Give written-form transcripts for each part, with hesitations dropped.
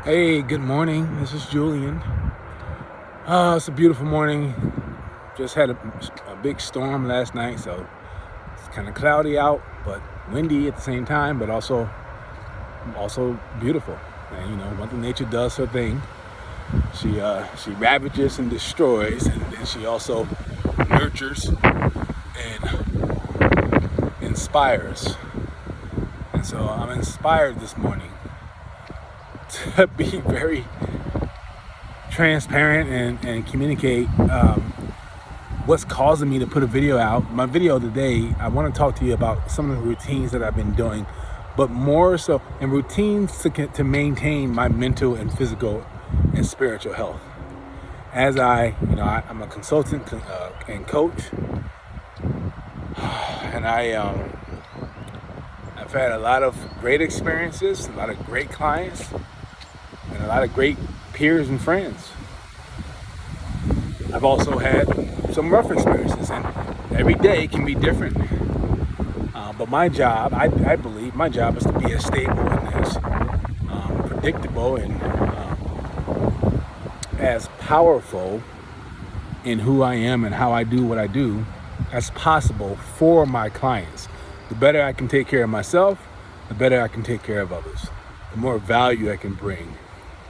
Hey, good morning. This is Julian. It's a beautiful morning. Just had a big storm last night, so it's kind of cloudy out, but windy at the same time, but also beautiful. And Mother Nature does her thing. She ravages and destroys, and then she also nurtures and inspires. And so I'm inspired this morning to be very transparent and communicate what's causing me to put a video out. My video today, I want to talk to you about some of the routines that I've been doing, but more so in routines to maintain my mental and physical and spiritual health. As I'm a consultant and coach, and I've had a lot of great experiences, a lot of great clients, and a lot of great peers and friends. I've also had some rough experiences, and every day can be different. But my job, I believe my job is to be as stable and as predictable and as powerful in who I am and how I do what I do as possible for my clients. The better I can take care of myself, the better I can take care of others. The more value I can bring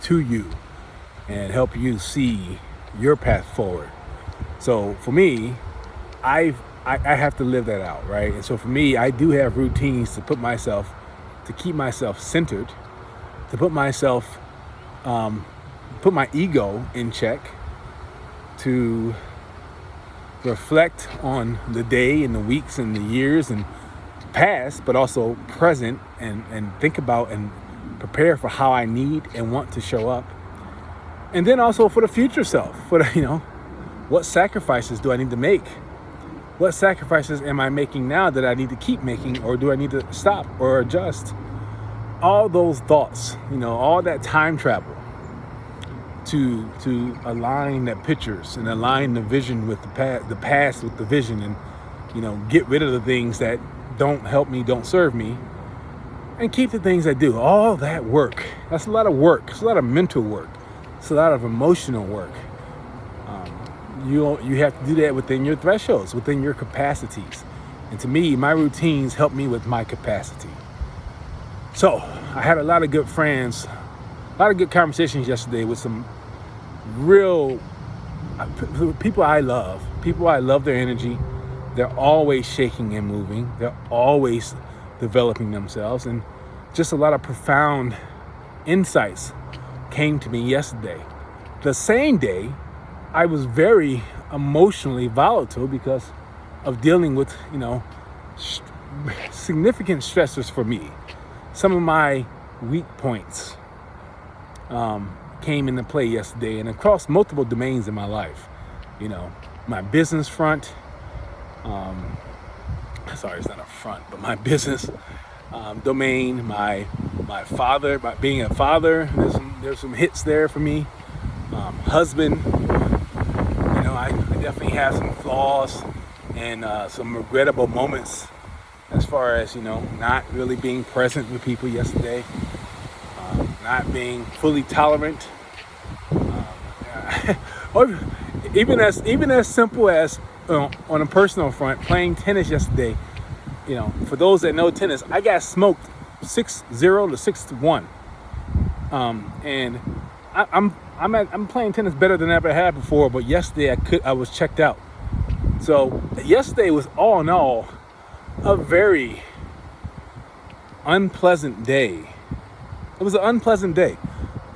to you and help you see your path forward. So for me, I have to live that out, right? And so for me, I do have routines to keep myself centered, to put my ego in check, to reflect on the day and the weeks and the years and past, but also present, and think about and prepare for how I need and want to show up. And then also for the future self, what sacrifices do I need to make? What sacrifices am I making now that I need to keep making, or do I need to stop or adjust? All those thoughts, all that time travel to align the pictures and align the vision with the past with the vision, and get rid of the things that don't help me, don't serve me, and keep the things that do. All that work. That's a lot of work. It's a lot of mental work. It's a lot of emotional work. You have to do that within your thresholds, within your capacities. And to me, my routines help me with my capacity. So I had a lot of good friends, a lot of good conversations yesterday with some real people I love. People I love their energy. They're always shaking and moving. They're always developing themselves. And just a lot of profound insights came to me yesterday. The same day, I was very emotionally volatile because of dealing with, significant stressors for me. Some of my weak points came into play yesterday and across multiple domains in my life. My business front, sorry, it's not a front, but my business domain, my father, by being a father, there's some hits there for me. Husband, I definitely have some flaws and some regrettable moments as far as, not really being present with people yesterday, not being fully tolerant, or even as simple as on a personal front, playing tennis yesterday. For those that know tennis, I got smoked 6-0 to 6-1, and I'm playing tennis better than I ever had before. But yesterday I was checked out. So yesterday was all in all a very unpleasant day. It was an unpleasant day.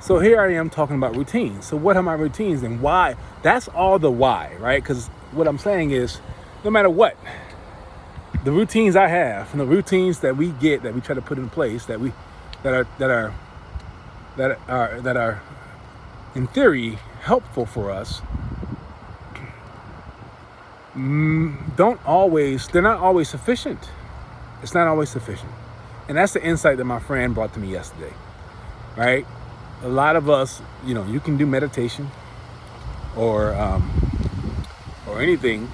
So here I am talking about routines. So what are my routines and why? That's all the why, right? Because what I'm saying is, no matter what, the routines I have and the routines that we try to put in place, that are in theory helpful for us, they're not always sufficient. It's not always sufficient. And that's the insight that my friend brought to me yesterday, right? A lot of us, you can do meditation or anything,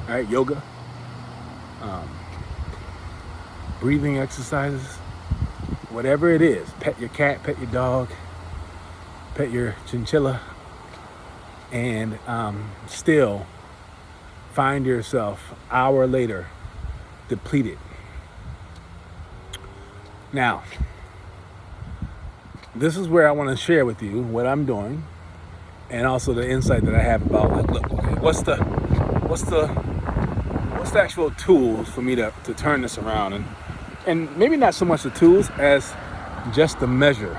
right? Yoga, breathing exercises, whatever it is. Pet your cat, pet your dog, pet your chinchilla, and still find yourself an hour later depleted. Now, this is where I want to share with you what I'm doing, and also the insight that I have about, like, look, okay, what's the actual tools for me to turn this around, and maybe not so much the tools as just the measure.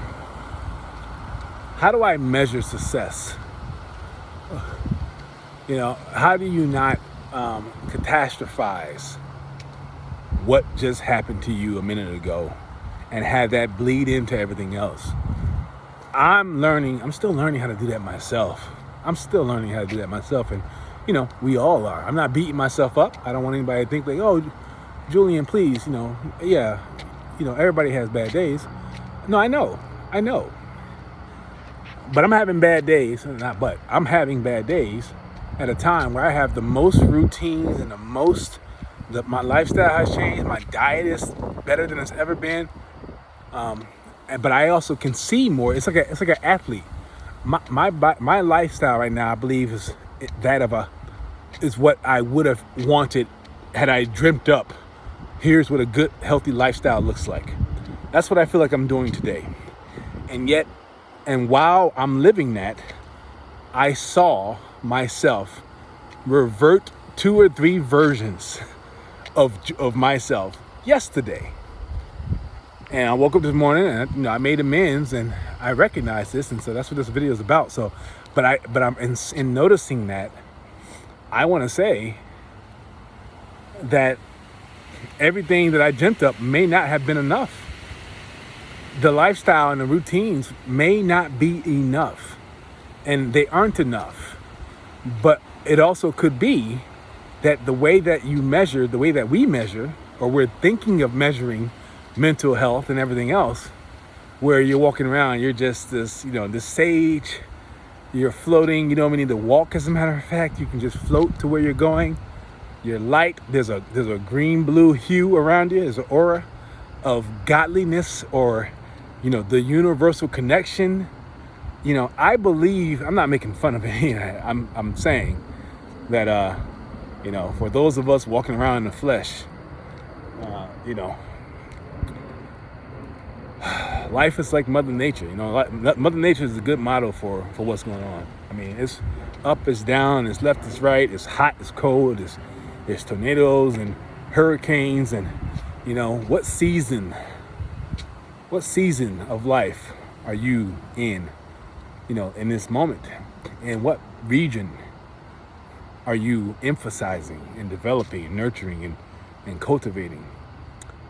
How do I measure success? How do you not catastrophize what just happened to you a minute ago and have that bleed into everything else? I'm still learning how to do that myself. And, we all are. I'm not beating myself up. I don't want anybody to think like, oh, Julian, please, everybody has bad days. No, I know. But I'm having bad days, I'm having bad days at a time where I have the most routines and my lifestyle has changed. My diet is better than it's ever been. But I also can see more. It's like an athlete. My lifestyle right now, I believe, is what I would have wanted had I dreamt up. Here's what a good, healthy lifestyle looks like. That's what I feel like I'm doing today. And while I'm living that, I saw myself revert 2 or 3 versions of myself yesterday. And I woke up this morning and I made amends, and I recognized this, and so that's what this video is about. So, but I'm in noticing that, I want to say that everything that I dreamt up may not have been enough. The lifestyle and the routines may not be enough, and they aren't enough. But it also could be that the way that you measure, the way that we measure, or we're thinking of measuring mental health and everything else, where you're walking around, you're just this sage, you're floating, you don't even need to walk. As a matter of fact, you can just float to where you're going. You're light. There's a green blue hue around you. There's an aura of godliness, or the universal connection. I believe, I'm not making fun of it. I'm saying that for those of us walking around in the flesh, life is like Mother Nature. Mother Nature is a good model for what's going on. I mean, it's up, it's down, it's left, it's right, it's hot, it's cold, there's tornadoes and hurricanes, and what season of life are you in this moment? And what region are you emphasizing and developing and nurturing and cultivating?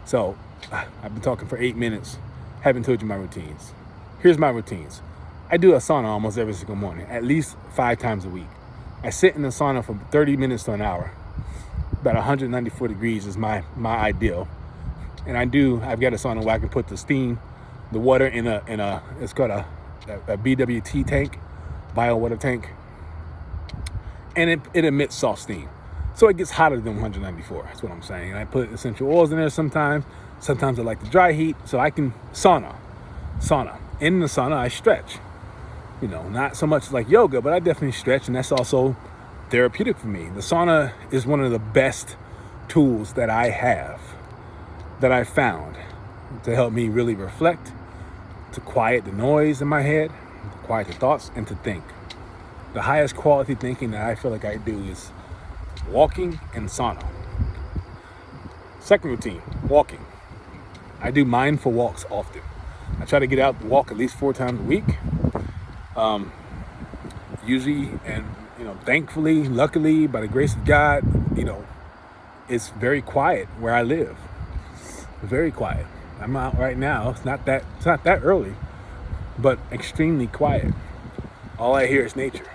So I've been talking for 8 minutes. Haven't told you my routines. Here's my routines. I do a sauna almost every single morning, at least 5 times a week. I sit in the sauna for 30 minutes to an hour. About 194 degrees is my ideal. And I've got a sauna where I can put the water in a it's called a BWT tank, bio water tank. And it emits soft steam. So it gets hotter than 194. That's what I'm saying. And I put essential oils in there sometimes. Sometimes I like the dry heat. So I can sauna. In the sauna, I stretch. Not so much like yoga, but I definitely stretch. And that's also therapeutic for me. The sauna is one of the best tools that I have, that I found to help me really reflect, to quiet the noise in my head, to quiet the thoughts, and to think. The highest quality thinking that I feel like I do is walking and sauna. Second routine, walking. I do mindful walks often. I try to get out and walk at least 4 times a week. Usually, and thankfully, luckily, by the grace of God, it's very quiet where I live. Very quiet. I'm out right now. It's not that early, but extremely quiet. All I hear is nature.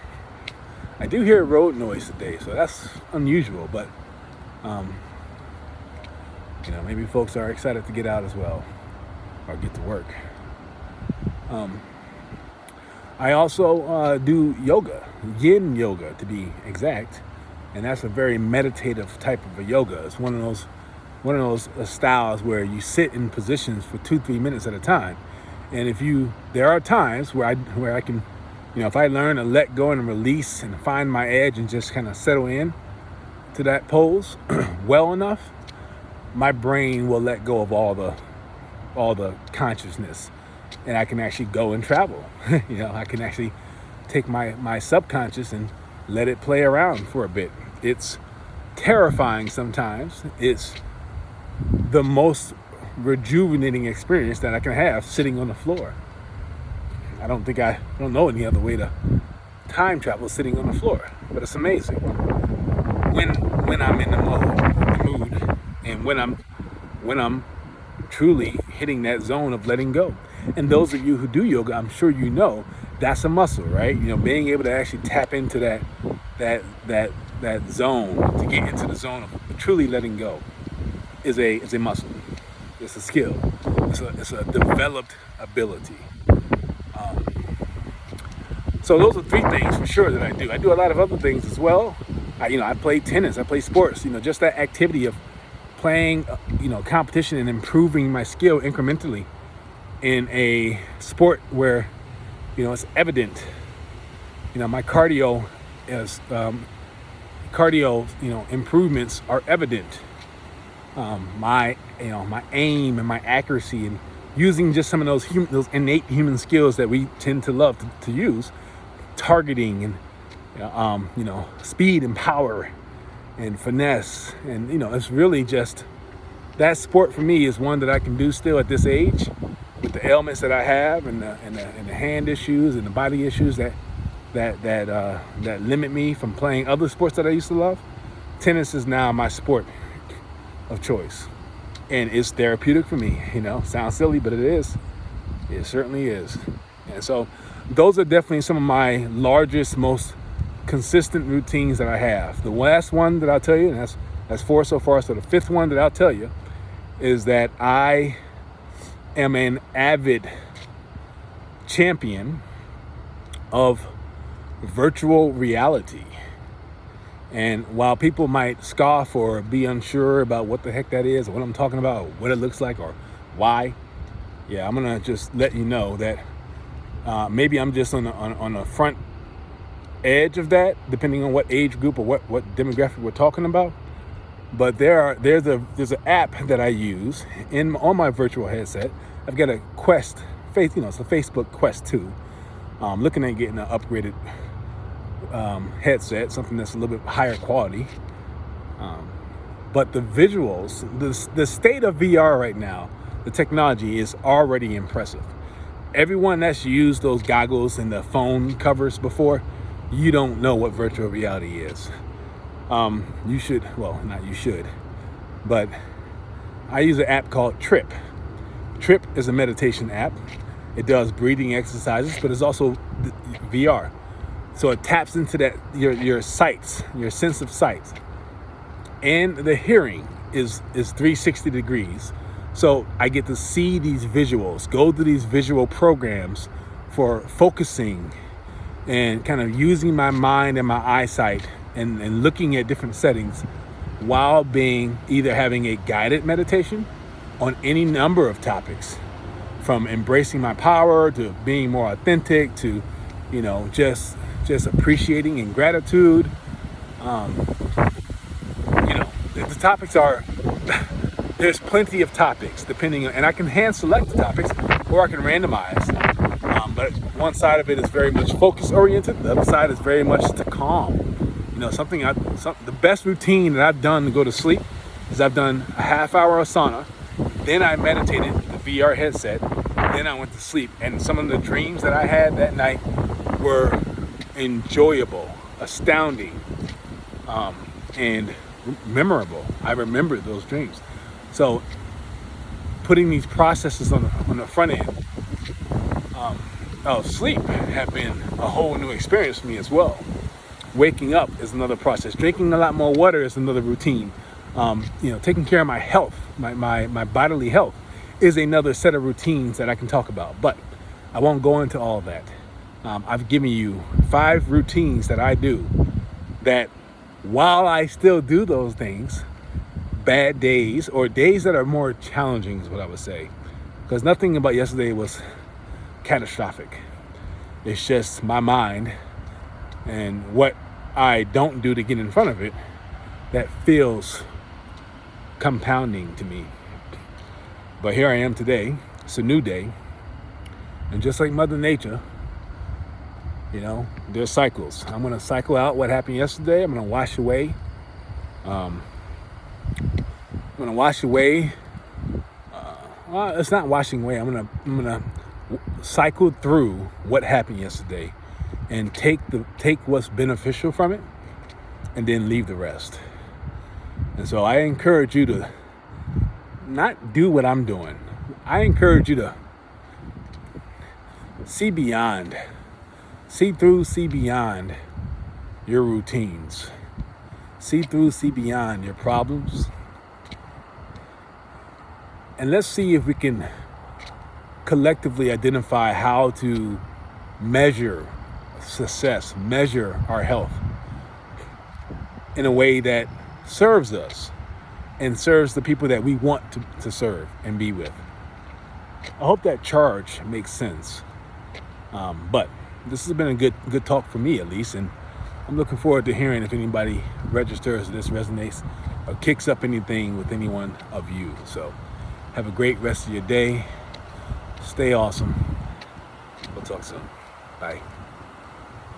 I do hear road noise today, so that's unusual, but maybe folks are excited to get out as well, or get to work. I also do yoga, yin yoga to be exact, and that's a very meditative type of a yoga. It's one of those styles where you sit in positions for 2-3 minutes at a time, And there are times where I can, if I learn to let go and release and find my edge and just kind of settle in to that pose well enough, my brain will let go of all the consciousness, and I can actually go and travel. I can actually take my subconscious and let it play around for a bit. It's terrifying sometimes. It's the most rejuvenating experience that I can have sitting on the floor. I don't know any other way to time travel sitting on the floor, but it's amazing when I'm in the mood, and when I'm truly hitting that zone of letting go. And those of you who do yoga, I'm sure you know that's a muscle, right? Being able to actually tap into that zone, to get into the zone of truly letting go, is a muscle. It's a skill. It's a developed ability. So those are 3 things for sure that I do. I do a lot of other things as well. I play tennis. I play sports. Just that activity of playing, competition and improving my skill incrementally in a sport where, it's evident. My cardio improvements are evident. My aim and my accuracy, and using just some of those innate human skills that we tend to love to use, targeting and speed and power and finesse, and it's really just that sport for me is one that I can do still at this age, with the ailments that I have and the hand issues and the body issues that limit me from playing other sports that I used to love. Tennis is now my sport of choice, and it's therapeutic for me. Sounds silly, but it is. It certainly is. And so those are definitely some of my largest, most consistent routines that I have. The last one that I'll tell you, and that's 4 so far. So the 5th one that I'll tell you is that I am an avid champion of virtual reality. And while people might scoff or be unsure about what the heck that is, or what I'm talking about, or what it looks like, or why, I'm gonna just let you know that maybe I'm just on the front edge of that, depending on what age group or what demographic we're talking about. But there's an app that I use on my virtual headset. I've got a Quest, it's a Facebook Quest 2. I'm looking at getting an upgraded headset, something that's a little bit higher quality. But the visuals, the state of VR right now, the technology is already impressive. Everyone that's used those goggles and the phone covers before, you don't know what virtual reality is. You should, not you should, but I use an app called Trip. Trip is a meditation app. It does breathing exercises, but it's also VR. So it taps into that your sights, your sense of sight. And the hearing is 360 degrees. So I get to see these visuals, go through these visual programs for focusing and kind of using my mind and my eyesight and looking at different settings while either having a guided meditation on any number of topics, from embracing my power to being more authentic to, just appreciating and gratitude. The topics are, there's plenty of topics depending on, and I can hand select the topics or I can randomize. But one side of it is very much focus oriented. The other side is very much to calm. The best routine that I've done to go to sleep is I've done a half hour of sauna, then I meditated with the VR headset, then I went to sleep. And some of the dreams that I had that night were enjoyable, astounding, and memorable. I remember those dreams. So putting these processes on the front end of sleep have been a whole new experience for me as well. Waking up is another process. Drinking a lot more water is another routine. Taking care of my health, my bodily health, is another set of routines that I can talk about. But I won't go into all of that. I've given you 5 routines that I do that, while I still do those things, bad days or days that are more challenging is what I would say. Because nothing about yesterday was catastrophic. It's just my mind and what I don't do to get in front of it that feels compounding to me. But here I am today. It's a new day. And just like Mother Nature, there's cycles. I'm going to cycle out what happened yesterday. I'm going to wash away. It's not washing away. I'm gonna cycle through what happened yesterday and take what's beneficial from it and then leave the rest. And so I encourage you to not do what I'm doing. I encourage you to see beyond, see beyond your routines, see beyond your problems. And let's see if we can collectively identify how to measure success, measure our health in a way that serves us and serves the people that we want to serve and be with. I hope that charge makes sense. But this has been a good talk for me, at least, and I'm looking forward to hearing if anybody registers this, resonates, or kicks up anything with any one of you. So have a great rest of your day. Stay awesome. We'll talk soon. Bye.